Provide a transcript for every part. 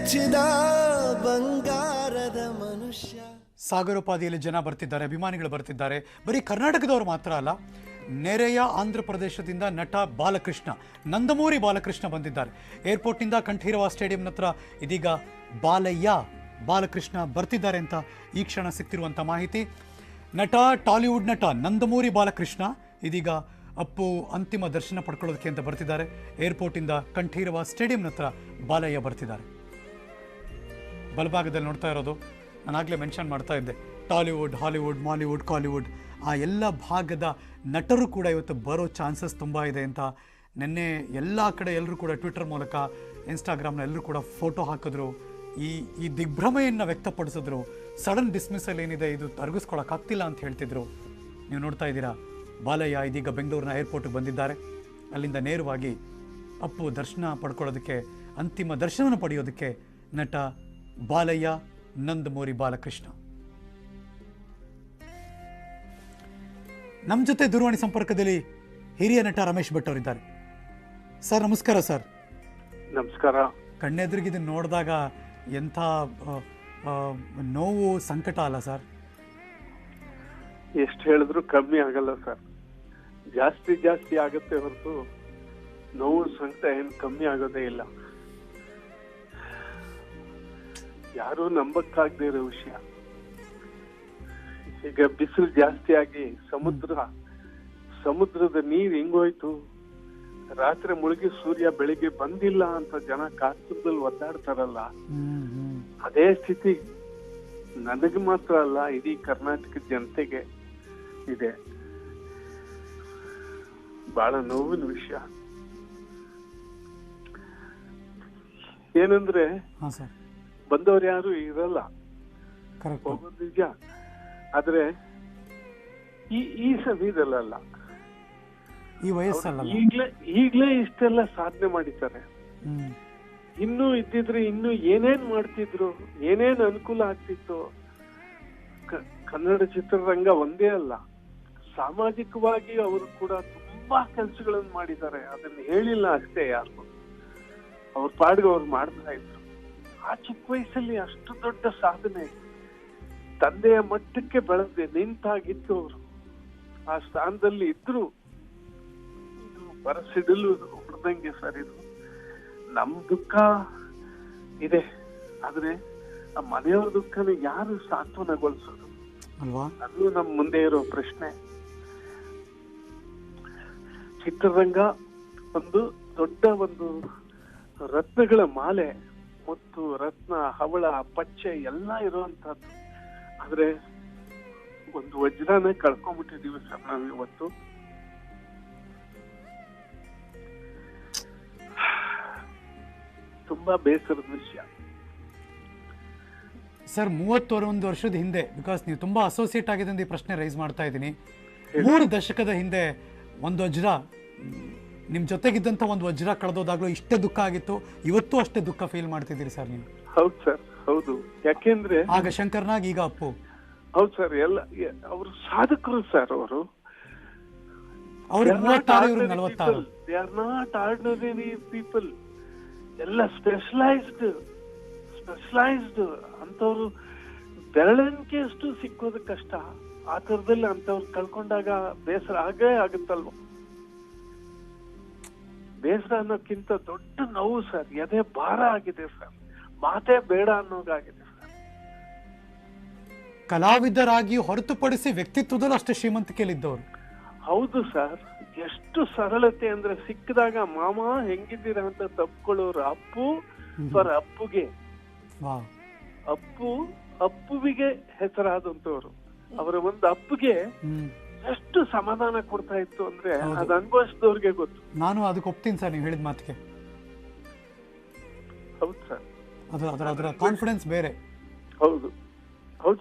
ಮೆಚ್ಚಿದ ಬಂಗಾರದ ಮನುಷ್ಯ. ಸಾಗರೋಪಾದಿಯಲ್ಲಿ ಜನ ಬರ್ತಿದ್ದಾರೆ, ಅಭಿಮಾನಿಗಳು ಬರ್ತಿದ್ದಾರೆ. ಬರೀ ಕರ್ನಾಟಕದವರು ಮಾತ್ರ ಅಲ್ಲ, ನೆರೆಯ ಆಂಧ್ರ ಪ್ರದೇಶದಿಂದ ನಟ ಬಾಲಕೃಷ್ಣ, ನಂದಮೂರಿ ಬಾಲಕೃಷ್ಣ ಬಂದಿದ್ದಾರೆ. ಏರ್ಪೋರ್ಟ್ನಿಂದ ಕಂಠೀರವ ಸ್ಟೇಡಿಯಂನ ಹತ್ರ ಇದೀಗ ಬಾಲಕೃಷ್ಣ ಬರ್ತಿದ್ದಾರೆ ಅಂತ ಈ ಕ್ಷಣ ಸಿಗ್ತಿರುವಂಥ ಮಾಹಿತಿ. ಟಾಲಿವುಡ್ ನಟ ನಂದಮೂರಿ ಬಾಲಕೃಷ್ಣ ಇದೀಗ ಅಪ್ಪು ಅಂತಿಮ ದರ್ಶನ ಪಡ್ಕೊಳ್ಳೋದಕ್ಕೆ ಅಂತ ಬರ್ತಿದ್ದಾರೆ. ಏರ್ಪೋರ್ಟಿಂದ ಕಂಠೀರವ ಸ್ಟೇಡಿಯಂನ ಹತ್ರ ಬಾಲಯ್ಯ ಬರ್ತಿದ್ದಾರೆ. ಬಲಭಾಗದಲ್ಲಿ ನೋಡ್ತಾ ಇರೋದು, ನಾನಾಗಲೇ ಮೆನ್ಷನ್ ಮಾಡ್ತಾ ಇದ್ದೆ, ಟಾಲಿವುಡ್, ಹಾಲಿವುಡ್, ಮಾಲಿವುಡ್, ಕಾಲಿವುಡ್ ಆ ಎಲ್ಲ ಭಾಗದ ನಟರು ಕೂಡ ಇವತ್ತು ಬರೋ ಚಾನ್ಸಸ್ ತುಂಬ ಇದೆ ಅಂತ ನಿನ್ನೆ ಎಲ್ಲ ಕಡೆ ಎಲ್ಲರೂ ಕೂಡ ಟ್ವಿಟರ್ ಮೂಲಕ, ಇನ್ಸ್ಟಾಗ್ರಾಮ್ನ ಎಲ್ಲರೂ ಕೂಡ ಫೋಟೋ ಹಾಕಿದ್ರು. ಈ ದಿಗ್ಭ್ರಮೆಯನ್ನು ವ್ಯಕ್ತಪಡಿಸಿದ್ರು. ಸಡನ್ ಡಿಸ್ಮಿಸಲ್ ಏನಿದೆ ಇದು ಅರಗಿಸ್ಕೊಳ್ಳೋಕ್ಕಾಗ್ತಿಲ್ಲ ಅಂತ ಹೇಳ್ತಿದ್ರು. ನೀವು ನೋಡ್ತಾ ಇದ್ದೀರಾ, ಬಾಲಯ್ಯ ಇದೀಗ ಬೆಂಗಳೂರಿನ ಏರ್ಪೋರ್ಟ್ಗೆ ಬಂದಿದ್ದಾರೆ. ಅಲ್ಲಿಂದ ನೇರವಾಗಿ ಅಪ್ಪು ದರ್ಶನ ಪಡ್ಕೊಳ್ಳೋದಕ್ಕೆ, ಅಂತಿಮ ದರ್ಶನವನ್ನು ಪಡೆಯೋದಕ್ಕೆ ನಟ ಬಾಲಯ್ಯ ನಂದಮೂರಿ ಬಾಲಕೃಷ್ಣ ನಮ್ಮ ಜೊತೆ ದೂರವಾಣಿ ಸಂಪರ್ಕದಲ್ಲಿ ಹಿರಿಯ ನಟ ರಮೇಶ್ ಭಟ್ ಅವರಿದ್ದಾರೆ. ಸರ್ ನಮಸ್ಕಾರ. ಸರ್ ನಮಸ್ಕಾರ. ಕಣ್ಣೆದುರಿಗೆ ಇದನ್ನು ನೋಡಿದಾಗ ಎಂಥ ನೋವು, ಸಂಕಟ ಅಲ್ಲ ಸರ್? ಎಷ್ಟು ಹೇಳಿದ್ರು ಕಮ್ಮಿ ಆಗಲ್ಲ ಸರ್, ಜಾಸ್ತಿ ಆಗುತ್ತೆ ಹೊರತು ನೋವು ಸಂಕಟ ಏನು ಕಮ್ಮಿ ಆಗೋದೇ ಇಲ್ಲ. ಯಾರು ನಂಬಕ್ಕಾಗದೇ ಇರೋ ವಿಷಯ. ಈಗ ಬಿಸಿಲು ಜಾಸ್ತಿ ಆಗಿ ಸಮುದ್ರದ ನೀರು ಹಿಂಗೋಯ್ತು, ರಾತ್ರಿ ಮುಳುಗಿ ಸೂರ್ಯ ಬೆಳಿಗ್ಗೆ ಬಂದಿಲ್ಲ ಅಂತ ಜನ ಕಾತುರದಲ್ಲಿ ಒದ್ದಾಡ್ತಾರಲ್ಲ, ಅದೇ ಸ್ಥಿತಿ ನನಗೆ ಮಾತ್ರ ಅಲ್ಲ, ಇಡೀ ಕರ್ನಾಟಕದ ಜನತೆಗೆ ಇದೆ. ಬಹಳ ನೋವಿನ ವಿಷಯ. ಏನಂದ್ರೆ ಬಂದವ್ರು ಯಾರು ಇರಲ್ಲ, ಹೋಗೋದು ನಿಜ. ಆದ್ರೆ ಈ ಸಭೆದಲ್ಲ, ಈ ವಯಸ್ಸಲ್ಲ, ಈಗ್ಲೇ ಇಷ್ಟೆಲ್ಲ ಸಾಧನೆ ಮಾಡಿದ್ದಾರೆ. ಇನ್ನೂ ಇದ್ದಿದ್ರೆ ಇನ್ನೂ ಏನೇನ್ ಮಾಡ್ತಿದ್ರು, ಏನೇನ್ ಅನುಕೂಲ ಆಗ್ತಿತ್ತು. ಕನ್ನಡ ಚಿತ್ರರಂಗ ಒಂದೇ ಅಲ್ಲ, ಸಾಮಾಜಿಕವಾಗಿ ಅವರು ಕೂಡ ತುಂಬಾ ಕೆಲಸಗಳನ್ನು ಮಾಡಿದ್ದಾರೆ. ಅದನ್ನ ಹೇಳಿಲ್ಲ ಅಷ್ಟೇ, ಯಾರು ಅವ್ರ ಪಾಡಿಗೆ ಅವ್ರು ಮಾಡ್ತಾ ಇದ್ರು. ಆ ಚಿಕ್ಕ ವಯಸ್ಸಲ್ಲಿ ಅಷ್ಟು ದೊಡ್ಡ ಸಾಧನೆ, ತಂದೆಯ ಮಟ್ಟಕ್ಕೆ ಬೆಳೆದೆ ನಿಂತಾಗಿತ್ತು ಅವರು. ಆ ಸ್ಥಾನದಲ್ಲಿ ಇದ್ರು. ಇದು ಬರಸಿಡಲು ಹೊಡೆದಂಗೆ ಸರ್. ಇದು ನಮ್ ದುಃಖ ಇದೆ, ಆದ್ರೆ ಆ ಮನೆಯವ್ರ ದುಃಖನ ಯಾರು ಸಾಂತ್ವನಗೊಳಿಸೋದು ಅಲ್ವಾ? ಅದು ನಮ್ ಮುಂದೆ ಇರೋ ಪ್ರಶ್ನೆ. ಚಿತ್ರರಂಗ ಒಂದು ದೊಡ್ಡ ರತ್ನಗಳ ಮಾಲೆ, ಮುತ್ತು, ರತ್ನ, ಹವಳ, ಪಚ್ಚೆ ಎಲ್ಲ ಇರುವಂತಹದ್ದು. ಆದ್ರೆ ಒಂದು ವಜ್ರನೇ ಕಳ್ಕೊಂಡ್ಬಿಟ್ಟಿದೀವಿ ಸರ್ ನಾವು ಇವತ್ತು. ತುಂಬಾ ಬೇಸರದ ವಿಷಯ ಸರ್. 31 ವರ್ಷದ ಹಿಂದೆ, ಬಿಕಾಸ್ ನೀವು ತುಂಬಾ ಅಸೋಸಿಯೇಟ್ ಆಗಿದೆ ಅಂತ ಈ ಪ್ರಶ್ನೆ ರೈಸ್ ಮಾಡ್ತಾ ಇದ್ದೀನಿ. 3 ದಶಕದ ಹಿಂದೆ ಒಂದು ವಜ್ರ, ನಿಮ್ ಜೊತೆಗಿದ್ದಂತ ಒಂದು ವಜ್ರ ಕಳೆದೋದಾಗ್ಲೂ ಇಷ್ಟೇ ದುಃಖ ಆಗಿತ್ತು. ಇವತ್ತು ಅಷ್ಟೇ ದುಃಖ ಫೀಲ್ ಮಾಡ್ತಿದ್ದೀರಿ ಸರ್ ನೀವು? ಹೌದು ಸರ್, ಹೌದು. ಯಾಕೆಂದ್ರೆ ಆಗ ಶಂಕರ್ನಾಗ್, ಈಗ ಅಪ್ಪು. ಹೌದು ಸರ್, ಎಲ್ಲ ಅವರು ಸಾಧಕರು ಸರ್. ಅವರು ಅವ್ರಿಗೆ 36, ಇವ್ರಿಗೆ 46. They are not ordinary people. ಎಲ್ಲ ಸ್ಪೆಷಲೈಸ್ಡ್ ಅಂತವ್ರು ಬೆರಳೆಣಿಕೆಯಷ್ಟು ಸಿಕ್ಕೋದು ಕಷ್ಟ. ಆ ತರದಲ್ಲಿ ಅಂತವ್ರು ಕಳ್ಕೊಂಡಾಗ ಬೇಸರ ಆಗೇ ಆಗುತ್ತಲ್ವ? ಬೇಸರ ಅನ್ನೋಕ್ಕಿಂತ ದೊಡ್ಡ ನೋವು ಸರ್, ಎದೆ ಭಾರ ಆಗಿದೆ ಸರ್, ಮಾತೇ ಬೇಡ ಅನ್ನೋದಾಗಿದೆ ಸರ್. ಕಲಾವಿದರಾಗಿ ಹೊರತುಪಡಿಸಿ ವ್ಯಕ್ತಿತ್ವದಲ್ಲೂ ಅಷ್ಟೇ ಶ್ರೀಮಂತಿಕೆಯಲ್ಲಿದ್ದವರು. ಹೌದು ಸರ್, ಎಷ್ಟು ಸರಳತೆ ಅಂದ್ರೆ ಸಿಕ್ಕಿದಾಗ ಮಾಮ ಹೆಂಗಿದ್ದೀರಾ ಅಂತ ತಪ್ಕೊಳ್ಳೋರು. ಅಪ್ಪು ಫರ್ ಅಪ್ಪುಗೆ, ಅಪ್ಪುವಿಗೆ ಹೆಸರಾದಂತವ್ರು. ಅವರ ಒಂದು ಅಪ್ಪುಗೆ ಎಷ್ಟು ಸಮಾಧಾನ ಕೊಡ್ತಾ ಇತ್ತು ಅಂದ್ರೆ ಅದು ಅನುಭವಿಸಿದವ್ರಿಗೆ ಗೊತ್ತು. ನಾನು ಅದಕ್ಕೆ ಒಪ್ತೀನಿ ಸರ್, ನೀವು ಹೇಳಿದ ಮಾತಿಗೆ. ಹೌದು ಸರ್, ಅದರ ಕಾನ್ಫಿಡೆನ್ಸ್ ಬೇರೆ. ಹೌದು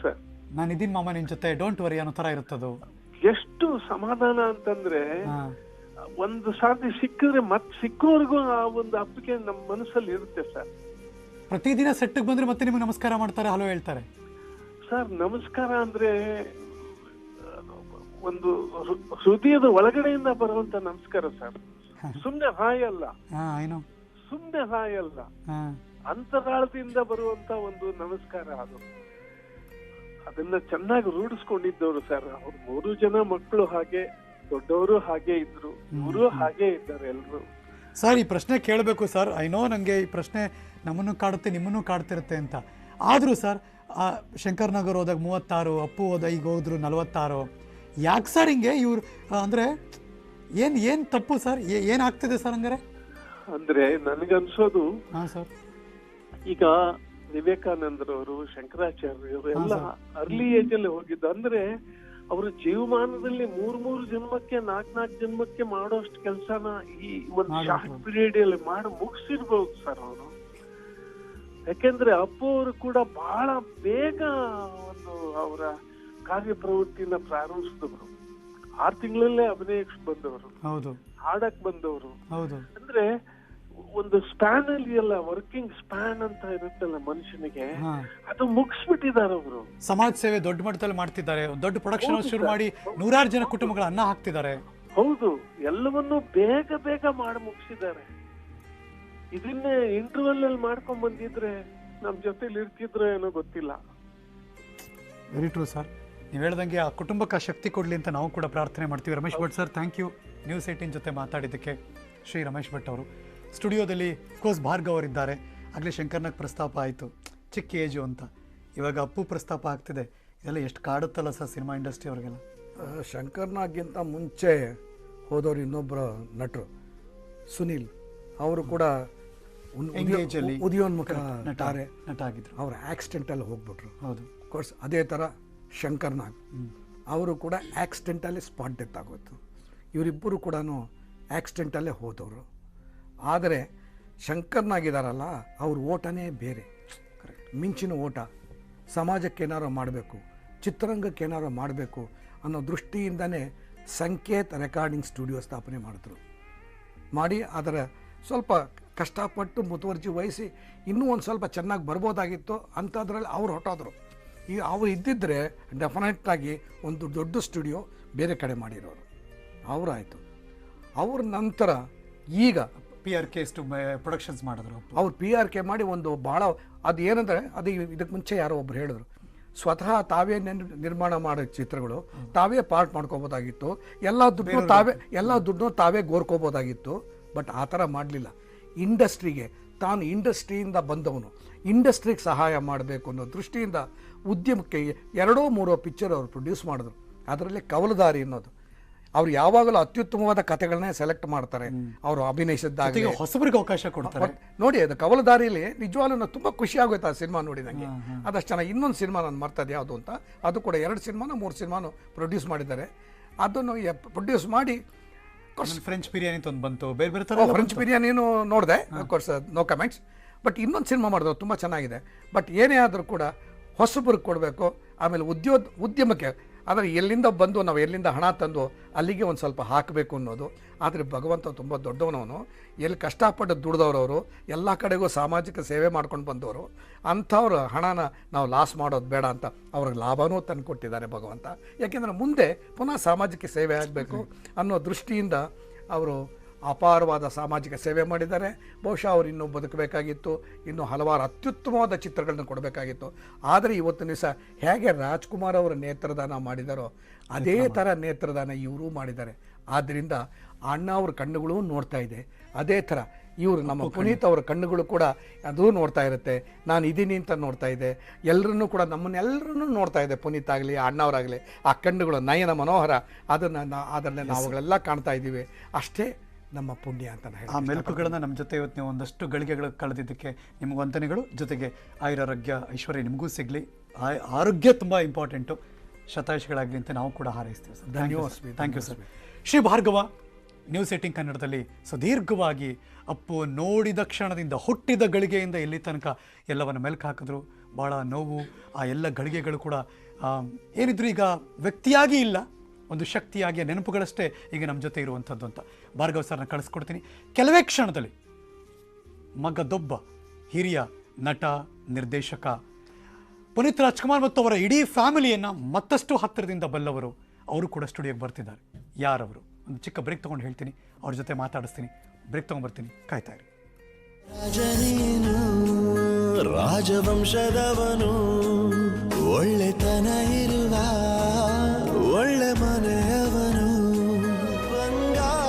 ಸರ್. ನಾನು ಇದೀನಿ ಮಾಮ ನಿನ್ ಜೊತೆ, ಡೋಂಟ್ ವರಿ ಅನ್ನೋ ತರ ಇರುತ್ತದು. ಎಷ್ಟು ಸಮಾಧಾನ ಅಂತಂದ್ರೆ ಒಂದು ಸಾರಿ ಸಿಕ್ಕಿದ್ರೆ ಸಿಕ್ಕೋರ್ಗು ಆ ಒಂದು ಅಪ್ಪಿಗೆ ನಮ್ಮ ಮನಸ್ಸಲ್ಲಿ ಇರುತ್ತೆ ಸರ್. ಪ್ರತಿದಿನ ಸೆಟ್ಗೆ ಬಂದ್ರೆ ಮತ್ತೆ ನಿಮಗೆ ನಮಸ್ಕಾರ ಮಾಡ್ತಾರೆ, ಹಲೋ ಹೇಳ್ತಾರೆ ಸರ್. ನಮಸ್ಕಾರ ಅಂದ್ರೆ ಒಂದು ಹೃದಯದ ಒಳಗಡೆಯಿಂದ ಬರುವಂತ ನಮಸ್ಕಾರ ಸರ್. ಸುಮ್ನೆ ಹಾಯ್ ಅಲ್ಲ, ಅಂತರಾಳದಿಂದ ಬರುವಂತ ಒಂದು ನಮಸ್ಕಾರ ಅದು. ಅದನ್ನ ಚೆನ್ನಾಗಿ ರೂಢಿಸ್ಕೊಂಡಿದ್ದವರು ಸರ್. ಅವ್ರ 3 ಜನ ಮಕ್ಕಳು ಹಾಗೆ, ದೊಡ್ಡವರು ಹಾಗೆ ಇದ್ರು, ಇವರು ಹಾಗೆ ಇದ್ದಾರೆ ಎಲ್ರು. ಸರ್ ಈ ಪ್ರಶ್ನೆ ಕೇಳಬೇಕು ಸರ್. ಐ ನೋ ನನಗೆ ಈ ಪ್ರಶ್ನೆ ನಮ್ಮನ್ನು ಕಾಡುತ್ತೆ, ನಿಮ್ಮನ್ನು ಕಾಡ್ತಿರುತ್ತೆ ಅಂತ. ಆದರೂ ಸರ್ ಶಂಕರ್ ನಗರ್ ಹೋದಾಗ 36, ಅಪ್ಪು ಹೋದ ಈಗ ಹೋದ್ರು 46. ಯಾಕೆ ಸರ್ ಹಿಂಗೆ ಇವ್ರು ಅಂದರೆ ಏನು ತಪ್ಪು ಸರ್? ಏನಾಗ್ತಿದೆ ಸರ್ ಹಂಗಾರೆ? ಅಂದ್ರೆ ನನಗನ್ಸೋದು, ಹಾಂ ಸರ್, ಈಗ ವಿವೇಕಾನಂದರವರು, ಶಂಕರಾಚಾರ್ಯರು ಎಲ್ಲ ಅರ್ಲಿ ಏಜ್ ಅಲ್ಲಿ ಹೋಗಿದ್ದು. ಅಂದ್ರೆ ಅವ್ರ ಜೀವಮಾನದಲ್ಲಿ 3 ಜನ್ಮಕ್ಕೆ 4 ಜನ್ಮಕ್ಕೆ ಮಾಡೋಷ್ಟು ಕೆಲಸನ ಈ ಒಂದು ಶಾರ್ಟ್ ಪೀರಿಯಡ್ ಅಲ್ಲಿ ಮಾಡಿ ಮುಗಿಸಿರ್ಬಹುದು ಸರ್ ಅವರು. ಯಾಕೆಂದ್ರೆ ಅಪ್ಪು ಅವರು ಕೂಡ ಬಹಳ ಬೇಗ ಒಂದು ಅವರ ಕಾರ್ಯಪ್ರವೃತ್ತಿನ ಪ್ರಾರಂಭಿಸಿದವರು. 6 ತಿಂಗಳಲ್ಲೇ ಅಭಿನಯಕ್ಕೆ ಬಂದವರು, ಹೌದು, ಹಾಡಕ್ ಬಂದವರು. ಹೌದು. ಅಂದ್ರೆ ಒಂದು ಸ್ಪ್ಯಾನ್ ಅಲ್ಲಿ ಎಲ್ಲ ವರ್ಕಿಂಗ್ ಸ್ಪ್ಯಾನ್ ಅಂತ ಇರುತ್ತಲ್ಲ ಮನುಷ್ಯನಿಗೆ, ಅದು ಮುಗಿಸ್ಬಿಟ್ಟಿದ್ದಾರೆ ಅವರು. ಸಮಾಜ ಸೇವೆ ದೊಡ್ಡ ಮಟ್ಟದಲ್ಲಿ ಮಾಡ್ತಿದ್ದಾರೆ. ದೊಡ್ಡ ಪ್ರೊಡಕ್ಷನ್ ಶುರು ಮಾಡಿ 100 ಜನ ಕುಟುಂಬಗಳ ಅನ್ನ ಹಾಕ್ತಿದ್ದಾರೆ. ಹೌದು, ಎಲ್ಲವನ್ನೂ ಬೇಗ ಬೇಗ ಮಾಡಿ ಮುಗಿಸಿದ್ದಾರೆ. ಇದನ್ನೇ ಇಂಟರ್ವಲ್ ಅಲ್ಲಿ ಮಾಡ್ಕೊಂಡ್ ಬಂದಿದ್ರೆ ನಮ್ ಜೊತೆಲಿ ಇರ್ತಿದ್ರು ಏನೋ ಗೊತ್ತಿಲ್ಲ. Very true sir. ನೀವು ಹೇಳ್ದಂಗೆ ಆ ಕುಟುಂಬಕ್ಕೆ ಶಕ್ತಿ ಕೊಡ್ಲಿ ಅಂತ ನಾವು ಕೂಡ ಪ್ರಾರ್ಥನೆ ಮಾಡ್ತೀವಿ. Ramesh Bhat sir, thank you news 18 ಜೊತೆ ಮಾತಾಡಿದ್ದಕ್ಕೆ. ಶ್ರೀ ರಮೇಶ್ ಭಟ್ ಅವರು ಸ್ಟುಡಿಯೋದಲ್ಲಿ ಕೋರ್ಸ್ ಭಾರ್ಗವ್ ಅವರಿದ್ದಾರೆ. ಆಗಲೇ ಶಂಕರ್ನಾಗ್ ಪ್ರಸ್ತಾಪ ಆಯಿತು, ಚಿಕ್ಕ ಏಜು ಅಂತ. ಇವಾಗ ಅಪ್ಪು ಪ್ರಸ್ತಾಪ ಆಗ್ತಿದೆ. ಇದೆಲ್ಲ ಎಷ್ಟು ಕಾಡುತ್ತಲ್ಲ ಸರ್ ಸಿನಿಮಾ ಇಂಡಸ್ಟ್ರಿ ಅವ್ರಿಗೆಲ್ಲ. ಶಂಕರ್ನಾಗ್ಗಿಂತ ಮುಂಚೆ ಹೋದವರು ಇನ್ನೊಬ್ಬರು ನಟರು ಸುನೀಲ್, ಅವರು ಕೂಡ ಉದಯೋನ್ಮುಖ ನಟ ಆಗಿದ್ರು. ಅವರು ಆಕ್ಸಿಡೆಂಟಲ್ಲಿ ಹೋಗ್ಬಿಟ್ರು. ಹೌದು, ಕೋರ್ಸ್ ಅದೇ ಥರ ಶಂಕರ್ನಾಗ್ ಅವರು ಕೂಡ ಆಕ್ಸಿಡೆಂಟಲ್ಲಿ ಸ್ಪಾಟ್ ಡೆತ್ ಆಗೋಯ್ತು. ಇವರಿಬ್ಬರು ಕೂಡ ಆಕ್ಸಿಡೆಂಟಲ್ಲೇ ಹೋದವರು. ಆದರೆ ಶಂಕರ್ನಾಗಿದ್ದಾರಲ್ಲ, ಅವ್ರ ಓಟನೇ ಬೇರೆ, ಮಿಂಚಿನ ಓಟ. ಸಮಾಜಕ್ಕೆ ಏನಾರು ಮಾಡಬೇಕು, ಚಿತ್ರರಂಗಕ್ಕೆ ಏನಾರು ಮಾಡಬೇಕು ಅನ್ನೋ ದೃಷ್ಟಿಯಿಂದನೇ ಸಂಕೇತ್ ರೆಕಾರ್ಡಿಂಗ್ ಸ್ಟುಡಿಯೋ ಸ್ಥಾಪನೆ ಮಾಡಿದ್ರು. ಮಾಡಿ ಅದರ ಸ್ವಲ್ಪ ಕಷ್ಟಪಟ್ಟು ಮುತುವರ್ಜಿ ವಹಿಸಿ ಇನ್ನೂ ಒಂದು ಸ್ವಲ್ಪ ಚೆನ್ನಾಗಿ ಬರ್ಬೋದಾಗಿತ್ತು. ಅಂಥದ್ರಲ್ಲಿ ಅವ್ರು ಹೊಟ್ಟೋದ್ರು. ಈಗ ಅವ್ರು ಇದ್ದಿದ್ದರೆ ಡೆಫಿನೆಟ್ಟಾಗಿ ಒಂದು ದೊಡ್ಡ ಸ್ಟುಡಿಯೋ ಬೇರೆ ಕಡೆ ಮಾಡಿರೋರು ಅವರಾಯಿತು. ಅವ್ರ ನಂತರ ಈಗ PRK ಪ್ರೊಡಕ್ಷನ್ಸ್ ಮಾಡಿದ್ರು. ಅವ್ರು PRK ಮಾಡಿ ಒಂದು ಭಾಳ ಅದು ಏನಂದರೆ, ಅದು ಇದಕ್ಕೆ ಮುಂಚೆ ಯಾರೋ ಒಬ್ರು ಹೇಳಿದ್ರು, ಸ್ವತಃ ತಾವೇ ನಿರ್ಮಾಣ ಮಾಡೋ ಚಿತ್ರಗಳು ತಾವೇ ಪಾರ್ಟ್ ಮಾಡ್ಕೋಬೋದಾಗಿತ್ತು, ಎಲ್ಲ ದುಡ್ಡು ತಾವೇ ಗೋರ್ಕೋಬೋದಾಗಿತ್ತು. ಬಟ್ ಆ ಥರ ಮಾಡಲಿಲ್ಲ. ಇಂಡಸ್ಟ್ರಿಗೆ ತಾನು ಇಂಡಸ್ಟ್ರಿಯಿಂದ ಬಂದವನು, ಇಂಡಸ್ಟ್ರಿಗೆ ಸಹಾಯ ಮಾಡಬೇಕು ಅನ್ನೋ ದೃಷ್ಟಿಯಿಂದ ಉದ್ಯಮಕ್ಕೆ 2-3 ಪಿಕ್ಚರ್ ಅವರು ಪ್ರೊಡ್ಯೂಸ್ ಮಾಡಿದ್ರು. ಅದರಲ್ಲಿ ಕವಲುದಾರಿ ಅನ್ನೋದು, ಅವ್ರು ಯಾವಾಗಲೂ ಅತ್ಯುತ್ತಮವಾದ ಕಥೆಗಳನ್ನೇ ಸೆಲೆಕ್ಟ್ ಮಾಡ್ತಾರೆ. ಅವರು ಅಭಿನಯಿಸಿದ್ದಾಗ ಹೊಸಬರಿಗೆ ಅವಕಾಶ ಕೊಡ್ತಾರೆ. ನೋಡಿ, ಅದು ಕವಲುದಾರಿಲಿ ನಿಜವಾಗ್ಲೂ ತುಂಬ ಖುಷಿ ಆಗೋಯ್ತು ಆ ಸಿನಿಮಾ ನೋಡಿ ನನಗೆ. ಅದಷ್ಟು ಚೆನ್ನಾಗಿ. ಇನ್ನೊಂದು ಸಿನಿಮಾ ನಾನು ಮರ್ತದೆ ಯಾವುದು ಅಂತ, ಅದು ಕೂಡ 2 ಸಿನಿಮಾನೋ 3 ಸಿನಿಮಾನೋ ಪ್ರೊಡ್ಯೂಸ್ ಮಾಡಿದ್ದಾರೆ. ಅದನ್ನು ಪ್ರೊಡ್ಯೂಸ್ ಮಾಡಿ ಫ್ರೆಂಚ್ ಬಿರಿಯಾನಿ ತಂದು ಬಂತು, ಬೇರೆ ಬೇರೆ ಥರ ಫ್ರೆಂಚ್ ಬಿರಿಯಾನಿನೂ ನೋಡಿದೆ, ಕೋರ್ಸ್ ನೋ ಕಮೆಂಟ್ಸ್. ಬಟ್ ಇನ್ನೊಂದು ಸಿನಿಮಾ ಮಾಡಿದ್ರು, ತುಂಬ ಚೆನ್ನಾಗಿದೆ. ಬಟ್ ಏನೇ ಆದರೂ ಕೂಡ ಹೊಸಬ್ರಿಗೆ ಕೊಡಬೇಕು. ಆಮೇಲೆ ಉದ್ಯಮಕ್ಕೆ ಆದರೆ ಎಲ್ಲಿಂದ ಬಂದು ನಾವು ಎಲ್ಲಿಂದ ಹಣ ತಂದು ಅಲ್ಲಿಗೆ ಒಂದು ಸ್ವಲ್ಪ ಹಾಕಬೇಕು ಅನ್ನೋದು. ಆದರೆ ಭಗವಂತ ತುಂಬ ದೊಡ್ಡವನವನು. ಎಲ್ಲಿ ಕಷ್ಟಪಟ್ಟು ದುಡ್ದವ್ರವರು, ಎಲ್ಲ ಕಡೆಗೂ ಸಾಮಾಜಿಕ ಸೇವೆ ಮಾಡ್ಕೊಂಡು ಬಂದವರು. ಅಂಥವ್ರ ಹಣನ ನಾವು ಲಾಸ್ ಮಾಡೋದು ಬೇಡ ಅಂತ ಅವ್ರಿಗೆ ಲಾಭನೂ ತಂದು ಕೊಟ್ಟಿದ್ದಾರೆ ಭಗವಂತ. ಯಾಕೆಂದರೆ ಮುಂದೆ ಪುನಃ ಸಾಮಾಜಿಕ ಸೇವೆ ಆಗಬೇಕು ಅನ್ನೋ ದೃಷ್ಟಿಯಿಂದ ಅವರು ಅಪಾರವಾದ ಸಾಮಾಜಿಕ ಸೇವೆ ಮಾಡಿದ್ದಾರೆ. ಬಹುಶಃ ಅವರು ಇನ್ನೂ ಬದುಕಬೇಕಾಗಿತ್ತು, ಇನ್ನೂ ಹಲವಾರು ಅತ್ಯುತ್ತಮವಾದ ಚಿತ್ರಗಳನ್ನು ಕೊಡಬೇಕಾಗಿತ್ತು. ಆದರೆ ಇವತ್ತಿನ ದಿವಸ ಹೇಗೆ ರಾಜ್ಕುಮಾರ್ ಅವರ ನೇತ್ರದಾನ ಮಾಡಿದಾರೋ ಅದೇ ಥರ ನೇತ್ರದಾನ ಇವರೂ ಮಾಡಿದ್ದಾರೆ. ಆದ್ದರಿಂದ ಅಣ್ಣ ಅವ್ರ ಕಣ್ಣುಗಳು ನೋಡ್ತಾ ಇದೆ, ಅದೇ ಥರ ಇವರು ನಮ್ಮ ಪುನೀತ್ ಅವರ ಕಣ್ಣುಗಳು ಕೂಡ ಅದೂ ನೋಡ್ತಾ ಇರುತ್ತೆ. ನಾನು ಇದ್ದೀನಿ ಅಂತ ನೋಡ್ತಾ ಇದೆ. ಎಲ್ಲರನ್ನೂ ಕೂಡ ನಮ್ಮನ್ನೆಲ್ಲರನ್ನೂ ನೋಡ್ತಾ ಇದೆ. ಪುನೀತ್ ಆಗಲಿ ಅಣ್ಣವರಾಗಲಿ, ಆ ಕಣ್ಣುಗಳು ನಯನ ಮನೋಹರ, ಅದನ್ನು ನಾವುಗಳೆಲ್ಲ ಕಾಣ್ತಾ ಇದ್ದೀವಿ. ಅಷ್ಟೇ ನಮ್ಮ ಪುಣ್ಯ ಅಂತ ಹೇಳಿ. ಆ ಮೆಲುಕುಗಳನ್ನು ನಮ್ಮ ಜೊತೆ ಇವತ್ತು ನೀವು ಒಂದಷ್ಟು ಗಳಿಗೆಗಳು ಕಳೆದಿದ್ದಕ್ಕೆ ನಿಮಗೂ ವಂದನೆಗಳು. ಜೊತೆಗೆ ಆಯುರಾರೋಗ್ಯ ಐಶ್ವರ್ಯ ನಿಮಗೂ ಸಿಗಲಿ. ಆರೋಗ್ಯ ತುಂಬ ಇಂಪಾರ್ಟೆಂಟು. ಶತಾಯುಷಿಗಳಾಗಲಿ ಅಂತ ನಾವು ಕೂಡ ಹಾರೈಸ್ತೀವಿ sir. Thank you sir. Shri Bhargava news 18 ಕನ್ನಡದಲ್ಲಿ ಸುದೀರ್ಘವಾಗಿ ಅಪ್ಪು ನೋಡಿದ ಕ್ಷಣದಿಂದ, ಹುಟ್ಟಿದ ಗಳಿಗೆಯಿಂದ ಇಲ್ಲಿ ತನಕ ಎಲ್ಲವನ್ನು ಮೆಲುಕು ಹಾಕಿದ್ರು. ಭಾಳ ನೋವು. ಆ ಎಲ್ಲ ಗಳಿಗೆಗಳು ಕೂಡ ಏನಿದ್ರು ಈಗ ವ್ಯಕ್ತಿಯಾಗಿ ಇಲ್ಲ, ಒಂದು ಶಕ್ತಿಯಾಗಿ ನೆನಪುಗಳಷ್ಟೇ ಈಗ ನಮ್ಮ ಜೊತೆ ಇರುವಂಥದ್ದು ಅಂತ ಭಾರ್ಗವ್ ಸರ್ನ ಕಳಿಸ್ಕೊಡ್ತೀನಿ. ಕೆಲವೇ ಕ್ಷಣದಲ್ಲಿ ಮಗದೊಬ್ಬ ಹಿರಿಯ ನಟ, ನಿರ್ದೇಶಕ ಪುನೀತ್ ರಾಜ್ಕುಮಾರ್ ಮತ್ತು ಅವರ ಇಡೀ ಫ್ಯಾಮಿಲಿಯನ್ನು ಮತ್ತಷ್ಟು ಹತ್ತಿರದಿಂದ ಬಲ್ಲವರು ಅವರು ಕೂಡ ಸ್ಟುಡಿಯೋಗೆ ಬರ್ತಿದ್ದಾರೆ. ಯಾರವರು? ಒಂದು ಚಿಕ್ಕ ಬ್ರೇಕ್ ತೊಗೊಂಡು ಹೇಳ್ತೀನಿ, ಅವ್ರ ಜೊತೆ ಮಾತಾಡಿಸ್ತೀನಿ. ಬ್ರೇಕ್ ತೊಗೊಂಡ್ಬರ್ತೀನಿ, ಕಾಯ್ತಾ ಇರಿ. ರಾಜವಂಶದವನು ಒಳ್ಳೆತನ ಇರುವ